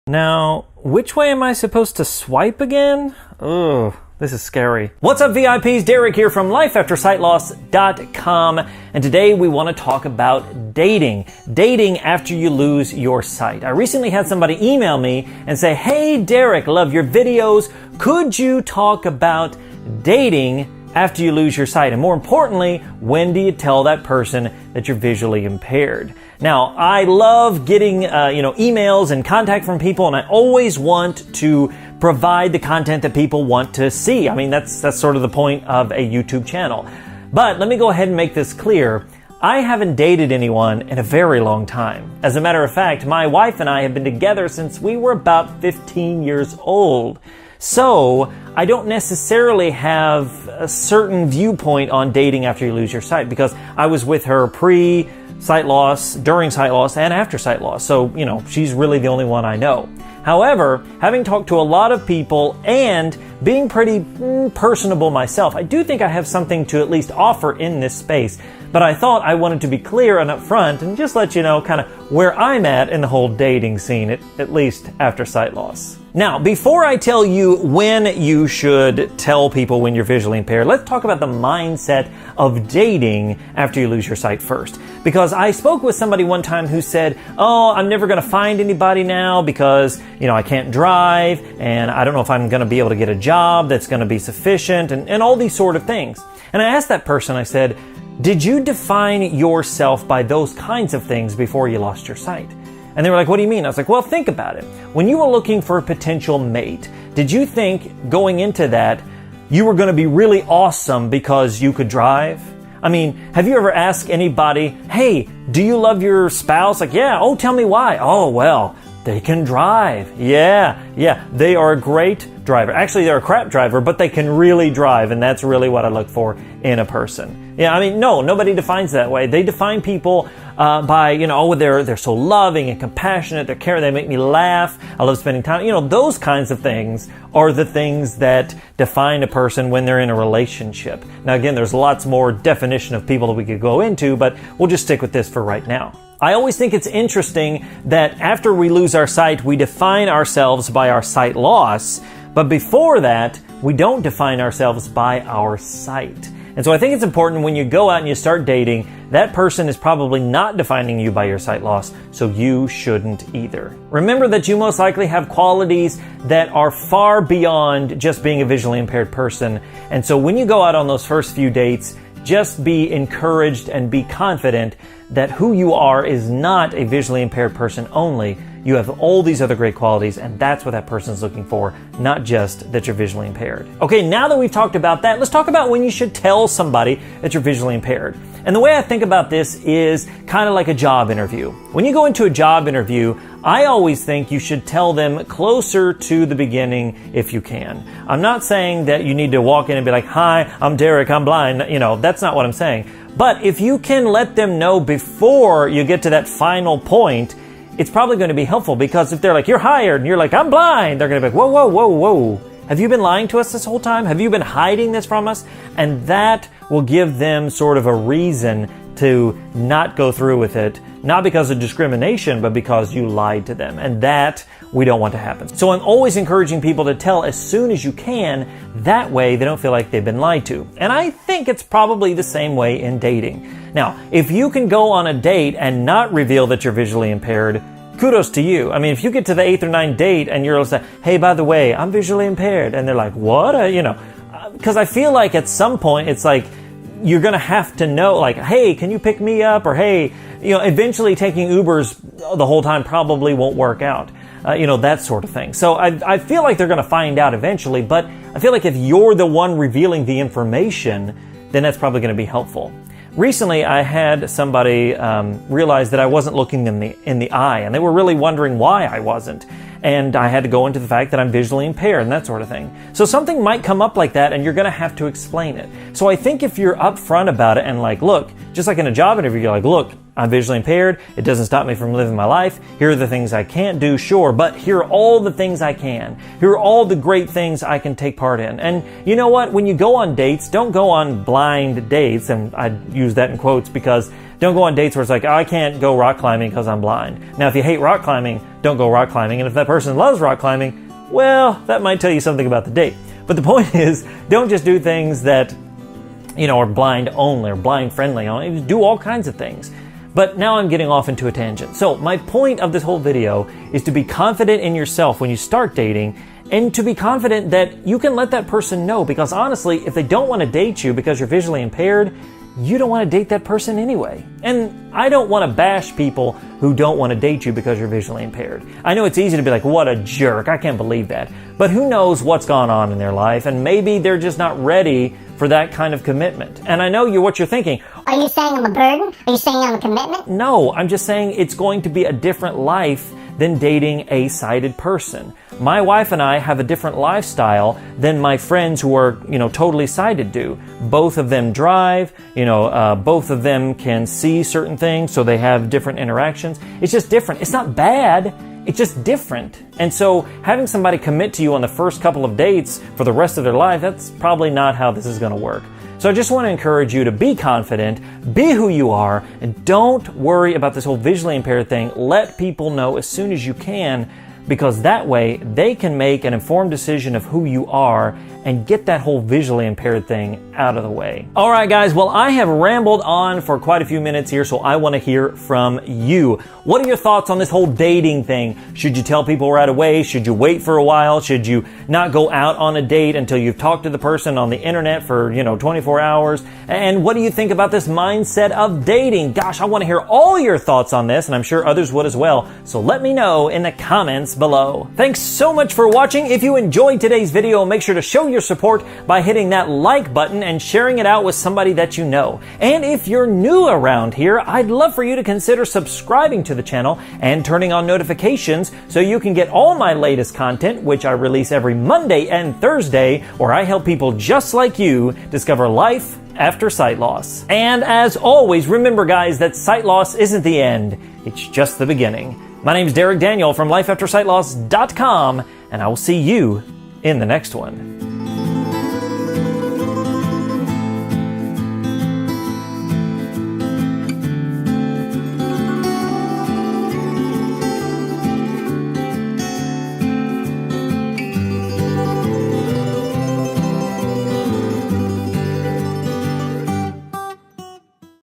Now, which way am I supposed to swipe again? Ugh, this is scary. What's up, VIPs? Derek here from LifeAfterSightLoss.com, and today we want to talk about dating. Dating after you lose your sight. I recently had somebody email me and say, "Hey Derek, love your videos. Could you talk about dating after you lose your sight? And more importantly, when do you tell that person that you're visually impaired?" Now, I love getting emails and contact from people, and I always want to provide the content that people want to see. I mean, that's sort of the point of a YouTube channel. But let me go ahead and make this clear. I haven't dated anyone in a very long time. As a matter of fact, my wife and I have been together since we were about 15 years old. So, I don't necessarily have a certain viewpoint on dating after you lose your sight, because I was with her pre-sight loss, during sight loss, and after sight loss. So, she's really the only one I know. However, having talked to a lot of people and being pretty personable myself, I do think I have something to at least offer in this space. But I thought I wanted to be clear and upfront and just let you know kind of where I'm at in the whole dating scene, at least after sight loss. Now, before I tell you when you should tell people when you're visually impaired, let's talk about the mindset of dating after you lose your sight first. Because I spoke with somebody one time who said, "Oh, I'm never going to find anybody now because, I can't drive, and I don't know if I'm going to be able to get a job that's going to be sufficient," and all these sort of things. And I asked that person, I said, "Did you define yourself by those kinds of things before you lost your sight?" And they were like, "What do you mean?" I was like, "Well, think about it. When you were looking for a potential mate, did you think going into that you were going to be really awesome because you could drive? I mean, have you ever asked anybody, 'Hey, do you love your spouse?' Like, 'Yeah.' 'Oh, tell me why.' 'Oh, well, they can drive.' 'Yeah, they are a great driver. Actually, they're a crap driver, but they can really drive, and that's really what I look for in a person." Yeah, I mean, no, nobody defines that way. They define people by, they're so loving and compassionate, they're caring, they make me laugh, I love spending time. Those kinds of things are the things that define a person when they're in a relationship. Now, again, there's lots more definition of people that we could go into, but we'll just stick with this for right now. I always think it's interesting that after we lose our sight, we define ourselves by our sight loss, but before that, we don't define ourselves by our sight. And so I think it's important when you go out and you start dating, that person is probably not defining you by your sight loss, so you shouldn't either. Remember that you most likely have qualities that are far beyond just being a visually impaired person. And so when you go out on those first few dates, just be encouraged and be confident that who you are is not a visually impaired person only. You have all these other great qualities, and that's what that person's looking for, not just that you're visually impaired. Okay, now that we've talked about that, let's talk about when you should tell somebody that you're visually impaired. And the way I think about this is kind of like a job interview. When you go into a job interview, I always think you should tell them closer to the beginning if you can. I'm not saying that you need to walk in and be like, "Hi, I'm Derek, I'm blind." That's not what I'm saying. But if you can let them know before you get to that final point, it's probably going to be helpful, because if they're like, "You're hired," and you're like, "I'm blind," they're going to be like, "Whoa, whoa, whoa, whoa. Have you been lying to us this whole time? Have you been hiding this from us?" And that will give them sort of a reason to not go through with it, not because of discrimination, but because you lied to them. And that we don't want to happen. So I'm always encouraging people to tell as soon as you can. That way they don't feel like they've been lied to. And I think it's probably the same way in dating. Now, if you can go on a date and not reveal that you're visually impaired, kudos to you. I mean, if you get to the 8th or 9th date and you're like, "Hey, by the way, I'm visually impaired," and they're like, "What?" Because I feel like at some point it's like you're going to have to know, like, "Hey, can you pick me up?" Or, "Hey," eventually taking Ubers the whole time probably won't work out. That sort of thing. So I feel like they're going to find out eventually, but I feel like if you're the one revealing the information, then that's probably going to be helpful. Recently, I had somebody realize that I wasn't looking them in the eye, and they were really wondering why I wasn't. And I had to go into the fact that I'm visually impaired and that sort of thing. So something might come up like that, and you're going to have to explain it. So I think if you're upfront about it and like, look, just like in a job interview, you're like, "Look, I'm visually impaired. It doesn't stop me from living my life. Here are the things I can't do, sure, but here are all the things I can. Here are all the great things I can take part in." And you know what? When you go on dates, don't go on blind dates, and I use that in quotes because Don't go on dates where it's like, oh, I can't go rock climbing because I'm blind. Now, if you hate rock climbing, don't go rock climbing. And if that person loves rock climbing, well, that might tell you something about the date. But the point is, don't just do things that, are blind only or blind friendly only. Do all kinds of things. But now I'm getting off into a tangent. So my point of this whole video is to be confident in yourself when you start dating, and to be confident that you can let that person know, because honestly, if they don't want to date you because you're visually impaired, you don't want to date that person anyway. And I don't want to bash people who don't want to date you because you're visually impaired. I know it's easy to be like, what a jerk, I can't believe that. But who knows what's gone on in their life, and maybe they're just not ready for that kind of commitment. And I know what you're thinking. Are you saying I'm a burden? Are you saying I'm a commitment? No, I'm just saying it's going to be a different life than dating a sighted person. My wife and I have a different lifestyle than my friends who are, totally sighted do. Both of them drive, both of them can see certain things, so they have different interactions. It's just different. It's not bad. It's just different. And so having somebody commit to you on the first couple of dates for the rest of their life, that's probably not how this is going to work. So I just want to encourage you to be confident, be who you are, and don't worry about this whole visually impaired thing. Let people know as soon as you can, because that way they can make an informed decision of who you are and get that whole visually impaired thing out of the way. All right, guys, well, I have rambled on for quite a few minutes here, so I want to hear from you. What are your thoughts on this whole dating thing? Should you tell people right away? Should you wait for a while? Should you not go out on a date until you've talked to the person on the internet for, 24 hours? And what do you think about this mindset of dating? Gosh, I want to hear all your thoughts on this, and I'm sure others would as well. So let me know in the comments below. Thanks so much for watching. If you enjoyed today's video, make sure to show your support by hitting that like button and sharing it out with somebody that you know. And if you're new around here, I'd love for you to consider subscribing to the channel and turning on notifications so you can get all my latest content, which I release every Monday and Thursday, where I help people just like you discover life after sight loss. And as always, remember guys, that sight loss isn't the end, it's just the beginning. My name is Derek Daniel from LifeAfterSightLoss.com, and I will see you in the next one.